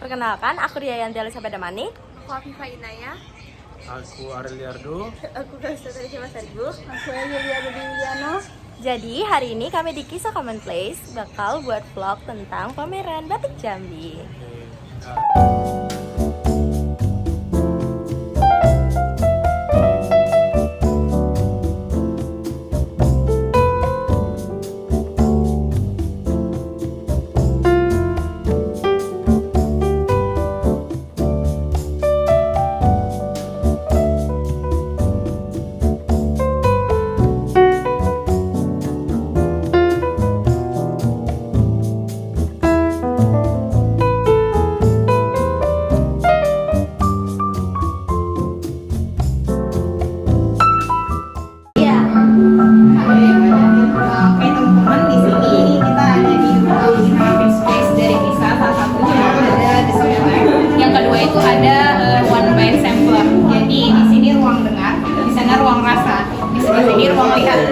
Perkenalkan, aku Riayanti Elizabeth Damani. Aku Afifah Inaya. Aku Areliardo. Aku Kastata Syama Seribu. Aku Yulia Budiano. Jadi hari ini kami di Kisah Commonplace bakal buat vlog tentang pameran batik Jambi.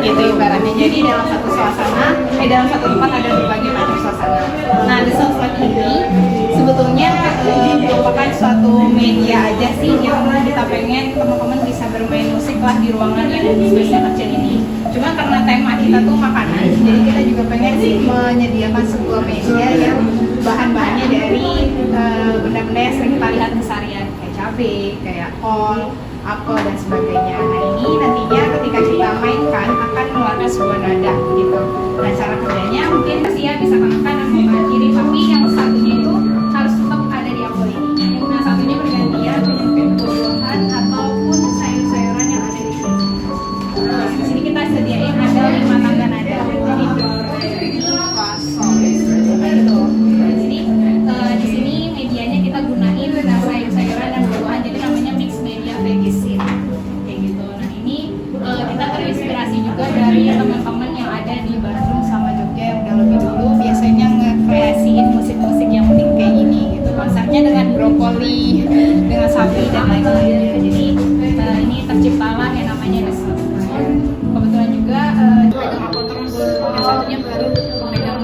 Gitu ibaratnya. Jadi dalam satu suasana, dalam satu tempat ada berbagai macam suasana. Nah, di Soundtrack ini sebetulnya merupakan suatu media aja sih yang kita pengen teman-teman bisa bermain musik lah di ruangan yang space-nya kecil ini. Cuma karena tema kita tuh makanan, jadi kita juga pengen sih menyediakan sebuah media yang bahan-bahannya dari benda-benda yang sering kita lihat keseharian, kayak cabai, kayak kol, apel dan sebagainya. Nah, ini nantinya ketika kita mainkan akan mengeluarkan sebuah nada gitu. Nah, cara kerjanya mungkin ya bisa kanan kanan kanan kiri, tapi yang satunya itu harus tetap ada di apel ini. Nah, satunya bergantian dengan buah-buahan ataupun sayur-sayuran yang ada di sini. Nah, di sini kita sediain ada 5 tangga nada. Jadi do, re, mi, fa, sol gitu. Nah, di sini medianya kita gunain sayur-sayuran dan buah-buahan. Jadi namanya mix media vegesin kayak gitu. Nah, ini kita terinspirasi juga dari teman-teman yang ada di Bandung sama Jogja yang udah lebih dulu biasanya ngekreasiin musik-musik yang unik kayak gini gitu. Konsepnya dengan brokoli, dengan sapi dan lain-lainnya. Jadi ini terciptalah yang namanya dessert. Kebetulan juga pegang apel terus, yang satunya baru pegang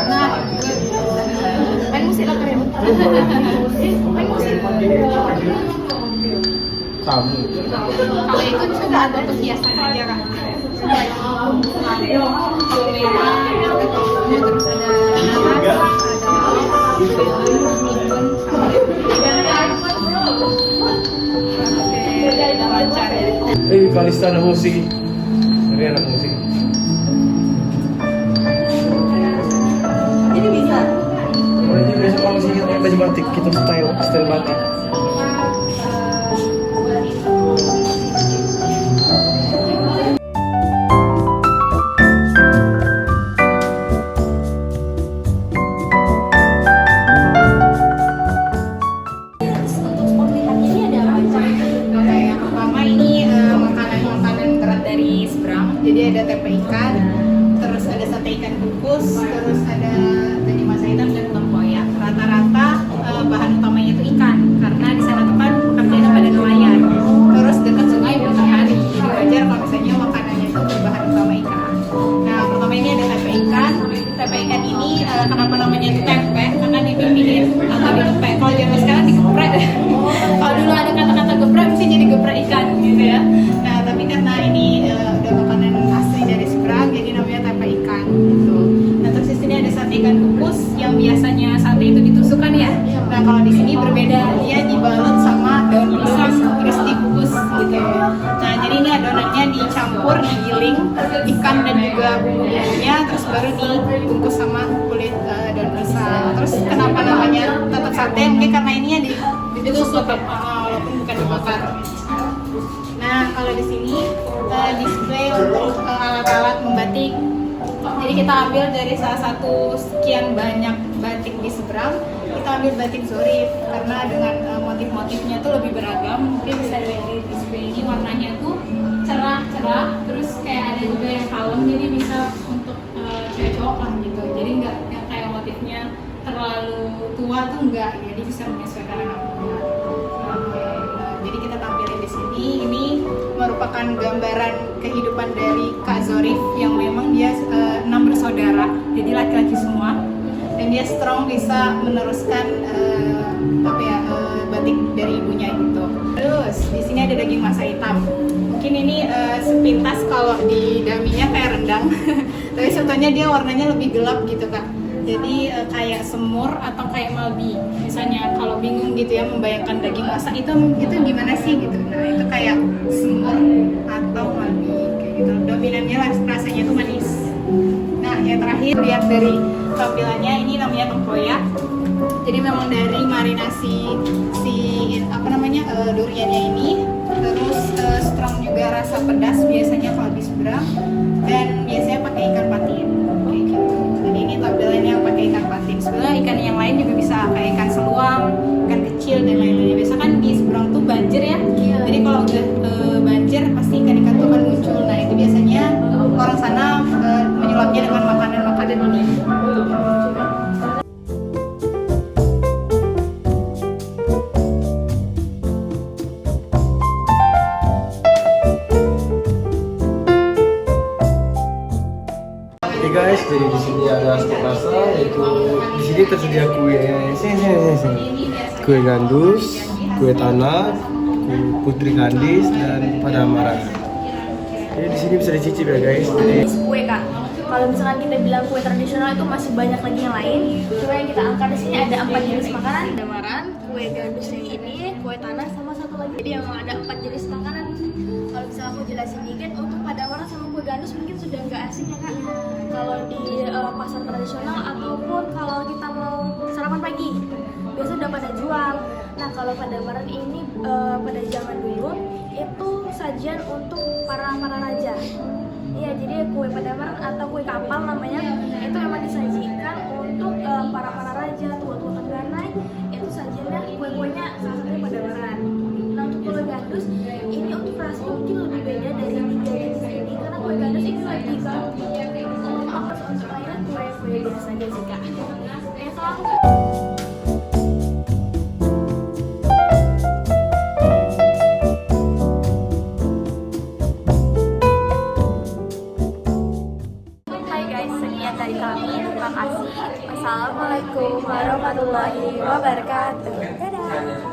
nah main musik lah keren. Main musik. Tamu. Kalau ikut juga ada perhiasan aja kan. Kalau merah, terus ada nanas, ada lancar ya. Kalista anak musik. Ini anak musik. Jadi bisa. Ini biasa kalau musik kita baju batik, kita style batik. Jadi ada tempe ikan, terus ada sate ikan kukus, terus ada tadi masa hitam dan tempoyak. Rata-rata bahan utamanya itu ikan, karena di sana tuh kan pekerjanya pada nelayan. Terus dekat sungai bukan hari, jadi wajar kalau misalnya makanannya itu berbahan utama ikan. Nah, pertama ini ada tempe ikan. Tempe ikan ini kenapa namanya itu tempe? Karena dipipihir atau digepek. Kalau zaman sekarang digeprek. Kalau dulu ada kata-kata geprek, mesti jadi geprek ikan gitu ya. Nah, tapi karena ini udah makanan asli dari Seberang, jadi namanya tempe ikan gitu. Nah, terus di sini ada sate ikan kukus yang biasanya sate itu ditusukkan ya. Nah, kalau di sini berbeda, dia dibalut sama daun pisang terus dikukus gitu. Nah, jadi ini adonannya dicampur, digiling ikan dan juga bumbu-bumbunya, terus baru dibungkus sama kulit daun pisang. Terus kenapa namanya tetap sate? Mungkin karena ininya ditusuk walaupun bukan dibakar. Nah, kalau di sini display untuk alat-alat membatik. Jadi kita ambil dari salah satu sekian banyak batik di Seberang, kita ambil batik Zorif karena dengan motif-motifnya tuh lebih beragam. Mungkin bisa dilihat di display ini warnanya tuh cerah-cerah, terus kayak ada juga yang kalem, jadi bisa untuk cewek cowok lah gitu. Jadi nggak kayak motifnya terlalu tua tuh enggak, jadi bisa menyesuaikan anak muda. Jadi kita tampilin di sini. Ini merupakan gambaran kehidupan dari Kak Zorif yang memang dia 6 bersaudara, jadi laki-laki semua. dan dia strong, bisa meneruskan batik dari ibunya gitu. Terus di sini ada daging masa hitam. Mungkin ini sepintas kalau di daminya kayak rendang, tapi sebetulnya dia warnanya lebih gelap gitu kak. Jadi kayak semur atau kayak malbi. Misalnya kalau bingung gitu ya membayangkan daging masak itu gimana sih gitu. Nah itu kayak semur atau malbi kayak gitu. Dominannya rasanya tuh manis. Nah yang terakhir lihat dari tampilannya, ini namanya tempoyak. Jadi memang dari marinasi duriannya ini, terus strong juga rasa pedas biasanya kalau di seberang, dan biasanya pakai ikan patin kayak gitu. Jadi ini tampilannya pakai ikan patin. Sebenarnya ikan yang lain juga bisa kayak ikan seluang, ikan kecil dan lain-lainnya. Biasa kan di seberang tuh banjir ya. Jadi kalau udah banjir pasti ikan-ikan tuh akan muncul. Nah itu biasanya orang sana menyulapnya dengan makanan-makanan ini. Oke guys, jadi di sini ada stok rasa, yaitu di sini tersedia kue, kue gandus, kue tanah, kue putri kandis, dan pada amaran. Jadi di sini bisa dicicip ya guys. Jadi Kue kak, kalau misalkan kita bilang kue tradisional itu masih banyak lagi yang lain. Cuma yang kita angkat di sini ada 4 jenis makanan. Ada maran, kue gandus yang ini, kue tanah, sama satu lagi. Jadi yang ada 4 jenis makanan. Kalau misalnya aku jelasin dikit, untuk pada maran sama kue gandus mungkin sudah nggak asing ya kak. Kalau di pasar tradisional ataupun kalau kita mau sarapan pagi, biasa udah pada jual. Nah kalau pada maran ini pada zaman dulu itu sajian untuk para raja. Iya, jadi kue Padamaran atau kue kapal namanya itu memang disajikan untuk para raja, tua-tua Tengganai. Itu sajiannya kue-kuenya salah satunya Padamaran. Nah untuk kue gandus ini untuk rasa mungkin lebih beda dari 3 jenis ini, karena kue gandus ini lebih ke untuk lainnya kue-kue biasa aja sih kak. Oke, salam. Sekian dari kami, terima kasih. Wassalamualaikum warahmatullahi wabarakatuh. Dadah.